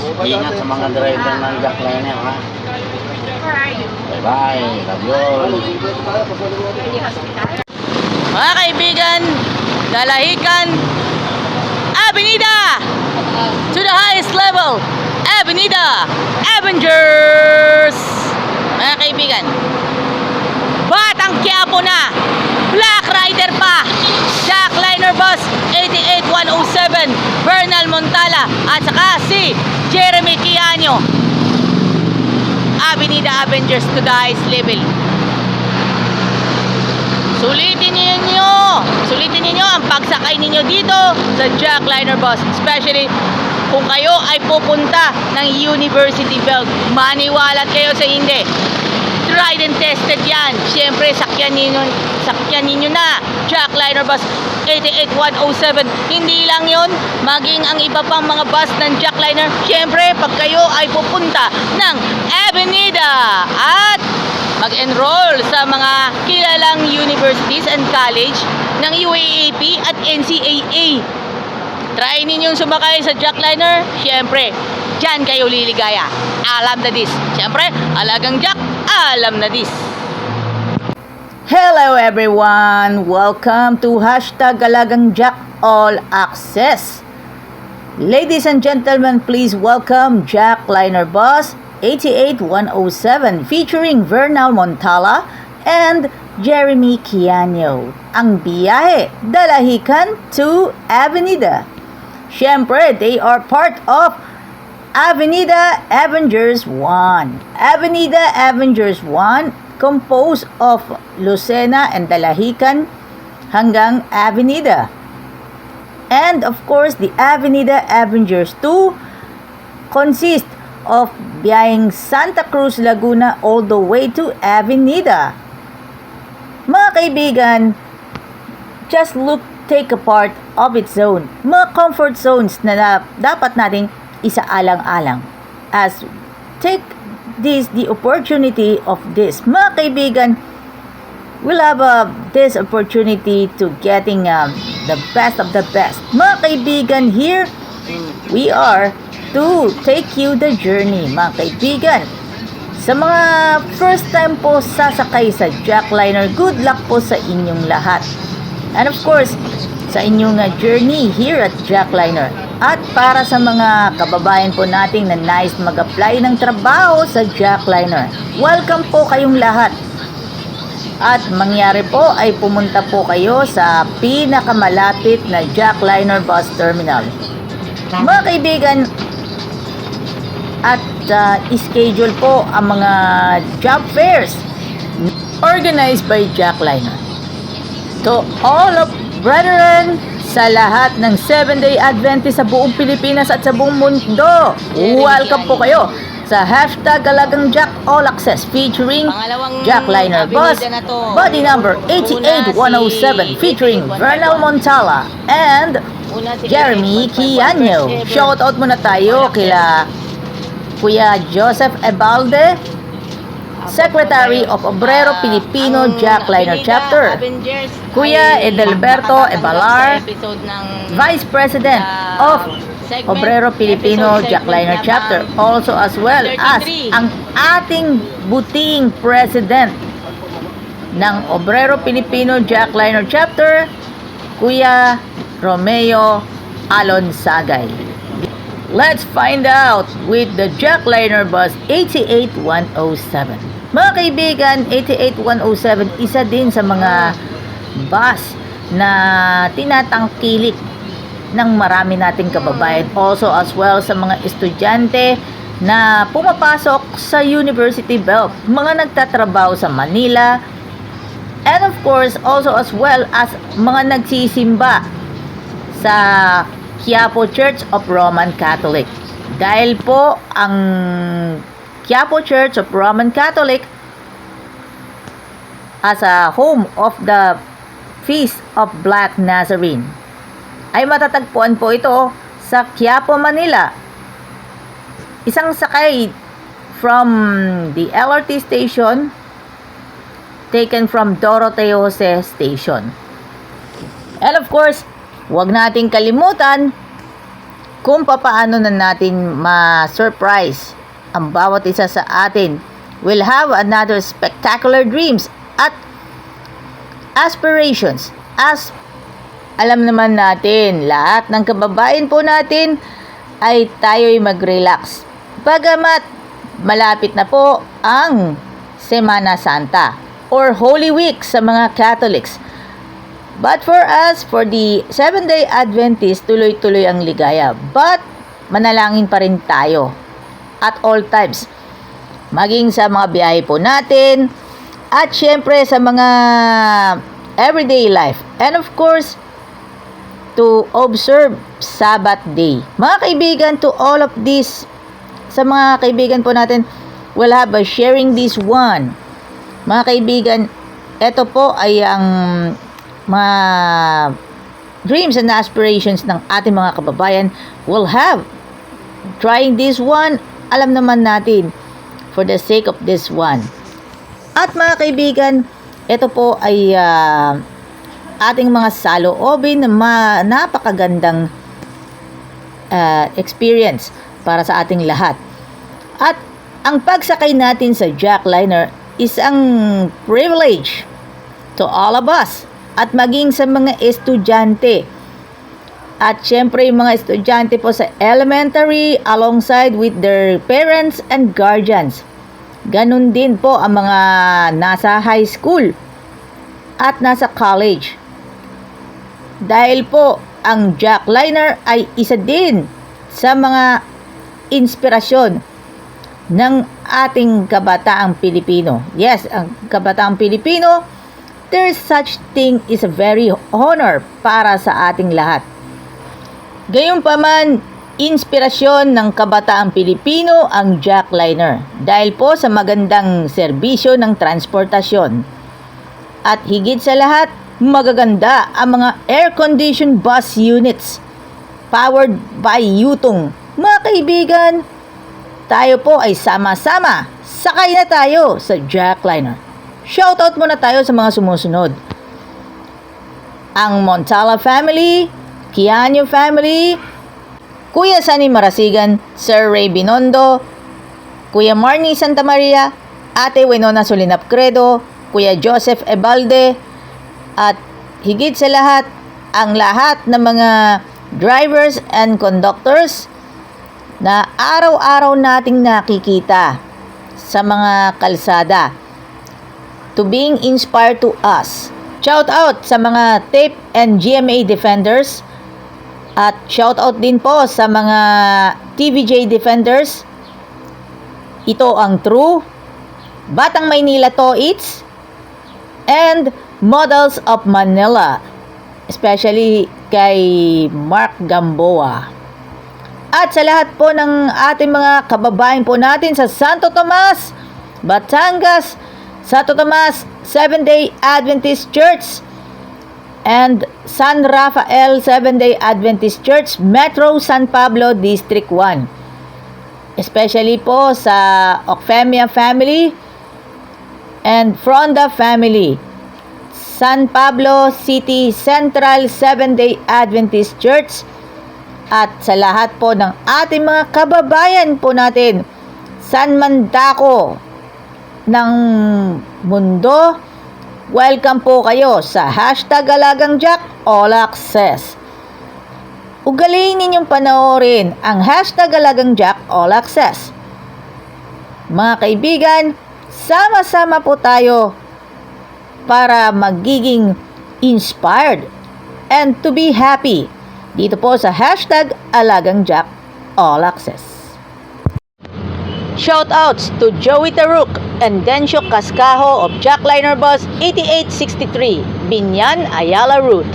Ingat sa mga driver ng jackliner, ha? Bye-bye. Love you all. Mga kaibigan, Dalahican Avenida to the highest level. Avenida Avengers. Mga kaibigan, Batang Quiapo na, Black Rider pa, Jackliner Bus 88107, Bernal Montala, at saka si Jeremy Quiano. Avenida Avengers to the highest level. Sulitin ninyo ang pagsakay ninyo dito sa Jackliner Bus, especially kung kayo ay pupunta ng University Belt. Maniwalat kayo sa hindi. Tried and tested yan. Siyempre, sakyan ninyo na Jackliner Bus 88107. Hindi lang yon, maging ang iba pang mga bus ng Jackliner. Siyempre, pag kayo ay pupunta ng Avenida at mag-enroll sa mga kilalang universities and college ng UAAP at NCAA. Try ninyong sumakay sa Jackliner. Siyempre, dyan kayo liligaya. Alam na this. Siyempre, alagang Jack, alam na this. Hello everyone! Welcome to #Alagang Jack All Access. Ladies and gentlemen, please welcome Jackliner Bus 88107 featuring Bernal Montala and Jeremy Quiano. Ang biyahe, Dalahican to Avenida. Siyempre, they are part of Avenida Avengers 1. Avenida Avengers 1 composed of Lucena and Dalahican hanggang Avenida. And of course, the Avenida Avengers 2 consists of biyaheng Santa Cruz, Laguna all the way to Avenida. Mga kaibigan, just take a part of its zone. Mga comfort zones na dapat nating isaalang-alang. As take the opportunity of this. Mga kaibigan, we'll have this opportunity to getting the best of the best. Mga kaibigan, here we are to take you the journey, mga kaibigan. Sa mga first time po sasakay sa Jackliner, good luck po sa inyong lahat. And of course, sa inyong journey here at Jackliner. At para sa mga kababayan po nating na nais mag-apply ng trabaho sa Jackliner, welcome po kayong lahat. At mangyari po ay pumunta po kayo sa pinakamalapit na Jackliner Bus Terminal. Mga kaibigan, at schedule po ang mga job fairs organized by Jackliner. To all of brethren sa lahat ng 7-day Adventist sa buong Pilipinas at sa buong mundo, welcome po kayo sa #Alagang Jack All Access featuring Jackliner Bus body number 88107 featuring Bernal Montala and Jeremy Quiano. Shout out muna tayo kila Kuya Joseph Ebalde, Secretary of Obrero Pilipino Jackliner Chapter, Kuya Edelberto Ebalar, Vice President of Obrero Pilipino Jackliner Chapter, also as well as ang ating buting President ng Obrero Pilipino Jackliner Chapter, Kuya Romeo Alonsagay. Let's find out with the Jackliner Bus 88107. Mga kaibigan, 88107 isa din sa mga bus na tinatangkilik ng marami nating kababayan. Also as well sa mga estudyante na pumapasok sa University Belt, mga nagtatrabaho sa Manila, and of course also as well as mga nagsisimba sa Quiapo Church of Roman Catholic. Dahil po ang Quiapo Church of Roman Catholic as a home of the Feast of Black Nazarene ay matatagpuan po ito sa Quiapo, Manila. Isang sakay from the LRT station taken from Doroteo Jose Station. And of course, huwag nating kalimutan kung papaano na natin ma-surprise ang bawat isa sa atin. We'll have another spectacular dreams at aspirations. As alam naman natin, lahat ng kababayan po natin ay tayo'y mag-relax. Bagamat malapit na po ang Semana Santa or Holy Week sa mga Catholics. But for us, for the 7-day Adventist, tuloy-tuloy ang ligaya. But manalangin pa rin tayo at all times. Maging sa mga biyahe po natin at syempre sa mga everyday life. And of course, to observe Sabbath day. Mga kaibigan, to all of this, sa mga kaibigan po natin, we'll have a sharing this one. Mga kaibigan, ito po ay ang mga dreams and aspirations ng ating mga kababayan will have. Trying this one, alam naman natin, for the sake of this one. At mga kaibigan, ito po ay ating mga saloobin na napakagandang experience para sa ating lahat. At ang pagsakay natin sa jackliner is ang privilege to all of us at maging sa mga estudyante. At syempre yung mga estudyante po sa elementary alongside with their parents and guardians. Ganun din po ang mga nasa high school at nasa college. Dahil po ang jackliner ay isa din sa mga inspirasyon ng ating kabataang Pilipino. Yes, ang kabataang Pilipino, there's such thing is a very honor para sa ating lahat. Gayunpaman, inspirasyon ng kabataang Pilipino ang jackliner dahil po sa magandang serbisyo ng transportasyon. At higit sa lahat, magaganda ang mga air-conditioned bus units powered by Yutong. Mga kaibigan, tayo po ay sama-sama. Sakay na tayo sa jackliner. Shoutout muna tayo sa mga sumusunod. Ang Montala family, Kianyo family, Kuya Sunny Marasigan, Sir Ray Binondo, Kuya Marnie Santa Maria, Ate Winona Solinap Credo, Kuya Joseph Ebalde, at higit sa lahat, ang lahat ng mga drivers and conductors na araw-araw nating nakikita sa mga kalsada, to being inspired to us. Shout out sa mga tape and GMA defenders at shout out din po sa mga TVJ defenders. Ito ang True, Batang Maynila Toits, and Models of Manila, especially kay Mark Gamboa. At sa lahat po ng ating mga kababayan po natin sa Santo Tomas, Batangas, Santo Tomas 7-day Adventist Church, and San Rafael 7-day Adventist Church, Metro San Pablo District 1. Especially po sa Ocfemia family and Fronda family. San Pablo City Central 7-day Adventist Church, at sa lahat po ng ating mga kababayan po natin San Mandako ng mundo, welcome po kayo sa #AlagangJack All Access. Ugaliin ninyong panoorin ang #AlagangJack All Access. Mga kaibigan, sama-sama po tayo para magiging inspired and to be happy dito po sa #AlagangJack All Access. Shoutouts to Joey Taruk and Dencio Cascajo of Jackliner Bus 8863, Binyan, Ayala Route.